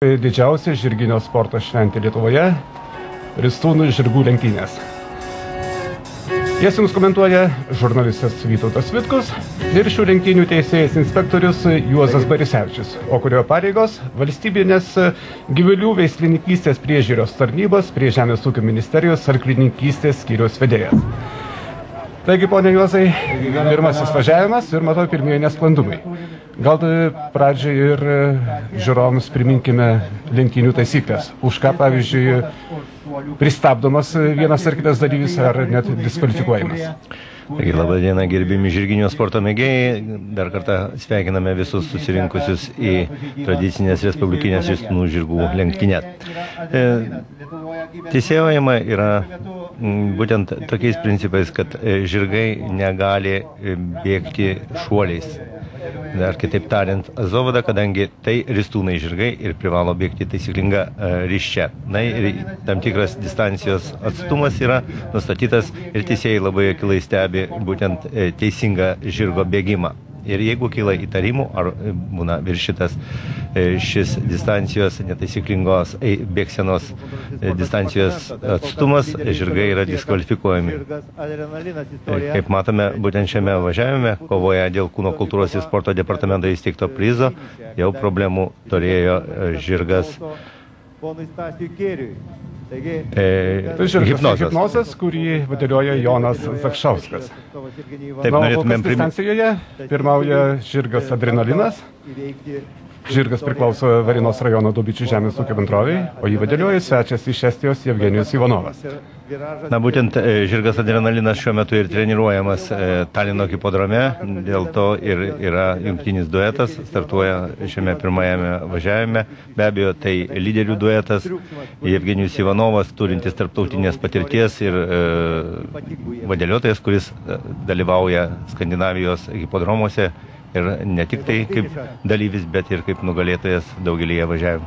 Didžiausia žirginio sporto šventė Lietuvoje – Ristūnų žirgų lenktynės. Jas jums komentuoja žurnalistas Vytautas Vitkus ir šių lenktynių teisėjas inspektorius Juozas Barisevičius, o kurio pareigos valstybinės gyvulių veislininkystės priežiūros tarnybos prie Žemės ūkio ministerijos arklininkystės skyriaus vedėjas. Taigi, ponia Juozai, pirmasis važiavimas ir matau pirmieji nesklandumai. Gal pradžiai ir žiūrovams priminkime lenktynių taisyklės. Už ką, pavyzdžiui, pristabdomas vienas ar kitas dalyvis ar net diskvalifikuojamas. Taigi, labą dieną, gerbimi žirginio sporto mėgėjai. Dar kartą sveikiname visus susirinkusius į tradicinės respublikinės Ristūnų žirgų lenktynės. Teisėjojama yra būtent tokiais principais, kad žirgai negali bėgti šuoliais. Dar kitaip tariant, azovada, kadangi tai ristūnai žirgai ir privalo bėgti taisyklinga ryščia. Na ir tam tikras distancijos atstumas yra nustatytas ir teisėjai labai akylai stebi būtent teisingą žirgo bėgimą. Ir jeigu kyla įtarimų, ar būna viršytas šis distancijos netaisyklingos bėgsenos distancijos atstumas, žirgai yra diskvalifikuojami. Kaip matome, būtent šiame važiavime, kovoje dėl kūno kultūros ir sporto departamento įsteigto prizo, jau problemų turėjo žirgas Hipnozas, kurį vadovauja Jonas Zakšauskas. Taip, norėtumėm distancijoje pirmauja žirgas Adrenalinas. Žirgas priklauso Varinos rajono Dubičių žemės ūkio bendrovei, o jį vadovauja svečias iš Estijos Jevgenijus Ivanovas. Na, būtent žirgas Adrenalinas šiuo metu ir treniruojamas Talino hipodrome, dėl to ir yra jungtinis duetas, startuoja šiame pirmajame važiavime. Be abejo, tai lyderių duetas, Jevgenijus Ivanovas, turintis tarptautinės patirties ir vadėliotojas, kuris dalyvauja Skandinavijos hipodromuose ir ne tik tai kaip dalyvis, bet ir kaip nugalėtojas daugelyje važiavimų.